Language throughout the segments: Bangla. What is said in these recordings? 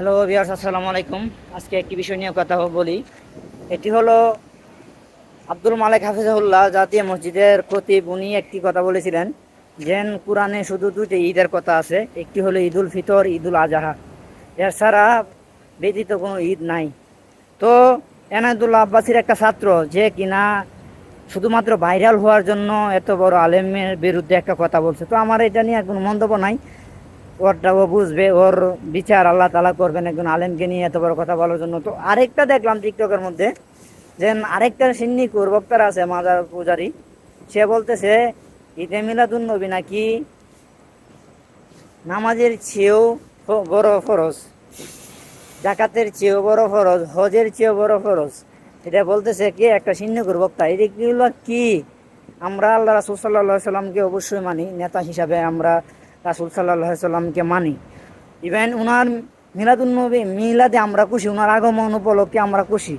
হ্যালো ভিউয়ার্স, আসসালামু আলাইকুম। আজকে একটি বিষয় নিয়ে কথা বলি। এটি হলো আব্দুল মালেক হাফিজাহুল্লাহ জাতীয় মসজিদের খতিব। উনি একটি কথা বলেছিলেন যে কোরআনে শুধু দুটি ঈদের কথা আছে, একটি হলো ঈদুল ফিতর, ঈদুল আজহা। এছাড়া ব্যতীত কোনো ঈদ নাই। তো এনায়তুল্লাহ আব্বাসীর একটা ছাত্র যে কিনা শুধুমাত্র ভাইরাল হওয়ার জন্য এত বড় আলেমের বিরুদ্ধে একটা কথা বলছে, তো আমার এটা নিয়ে কোনো মন্তব্য নাই। ওরটা ও বুঝবে, ওর বিচার আল্লাহ তাআলা করবেন একজন আলেমকে নিয়ে এত বড় কথা বলার জন্য। তো আরেকটা দেখলাম টিকটকের মধ্যে যে আরেকটা সিন্নি বক্তারা আছে, মাজার পূজারি। সে বলতেছে ঈদে মিলাদুন নবী নাকি নামাজের চেয়েও বড় ফরজ, জাকাতের চেয়েও বড় ফরজ, হজের চেয়েও বড় ফরজ। এটা বলতেছে কি একটা সিন্নিকুর বক্তা। এগুলো কি? আমরা আল্লাহ রাসূল সাল্লাল্লাহু আলাইহি সাল্লামকে অবশ্যই মানি, নেতা হিসাবে আমরা রাসূল সাল্লাল্লাহু আলাইহি সাল্লামকে মানি। ইভেন উনার মিলাদুন্নবী মিলাদে আমরা খুশি, উনার আগমন উপলক্ষে আমরা খুশি।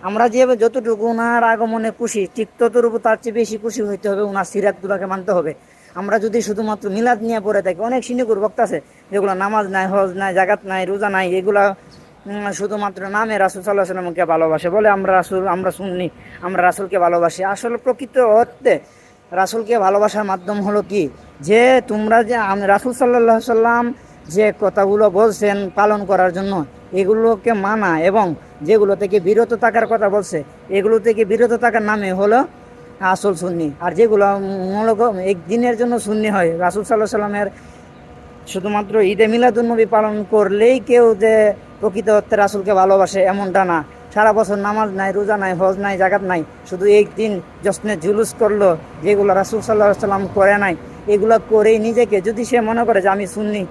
আমরা যে যতটুকু উনার আগমনে খুশি, ঠিক ততটুকু তার চেয়ে বেশি খুশি হইতে হবে, উনার সিরাতগুলোকে মানতে হবে। আমরা যদি শুধুমাত্র মিলাদ নিয়ে পড়ে থাকি, অনেক সিন্নিকুর বক্তা আছে যেগুলো নামাজ নাই, হজ নাই, জাকাত নাই, রোজা নাই, এগুলা শুধুমাত্র নামে রাসূল সাল্লাল্লাহু আলাইহি সাল্লামকে ভালোবাসে বলে আমরা রাসূল, আমরা সুন্নি, আমরা রাসূলকে ভালোবাসি। আসলে প্রকৃত অর্থে রাসূলকে ভালোবাসার মাধ্যম হলো কি, যে তোমরা যে রাসূল সাল্লাল্লাহু আলাইহি সাল্লাম যে কথাগুলো বলছেন পালন করার জন্য, এগুলোকে মানা, এবং যেগুলো থেকে বিরত থাকার কথা বলছে এগুলো থেকে বিরত থাকার নামে হলো আসল সুন্নি। আর যেগুলো মূলত একদিনের জন্য সুন্নি হয়, রাসূল সাল্লাল্লাহু আলাইহি সাল্লামের শুধুমাত্র ঈদে মিলাদুন্নবী পালন করলেই কেউ যে প্রকৃত অর্থে রাসূলকে ভালোবাসে এমনটা না। সারা বছর নামাজ নাই, রোজা নাই, হজ নাই, জাকাত নাই, শুধু একদিন জশ্নে জুলুস করলো, যেগুলো রাসূল সাল্লাল্লাহু আলাইহি সাল্লাম করে নাই, এগুলো করেই নিজেকে যদি সে মনে করে যে আমি সুন্নি,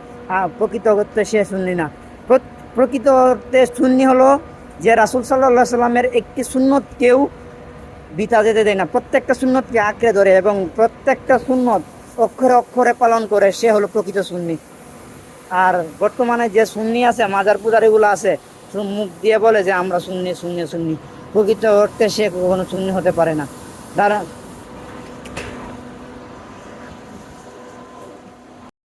প্রকৃত অর্থে সে সুন্নি না। প্রকৃত অর্থে সুন্নি হলো যে রাসূল সাল্লাল্লাহু আলাইহি সাল্লামের একটি সুন্নত কেউ বিতা যেতে দেয় না, প্রত্যেকটা সুন্নতকে আঁকড়ে ধরে এবং প্রত্যেকটা সুন্নত অক্ষরে অক্ষরে পালন করে, সে হলো প্রকৃত সুন্নি। আর বর্তমানে যে সুন্নি আছে, মাজার পূজারিগুলো আছে, মুখ দিয়ে বলে যে আমরা সুন্নি সুন্নি সুন্নি, প্রকৃত অর্থে সে কখনো সুন্নি হতে পারে না।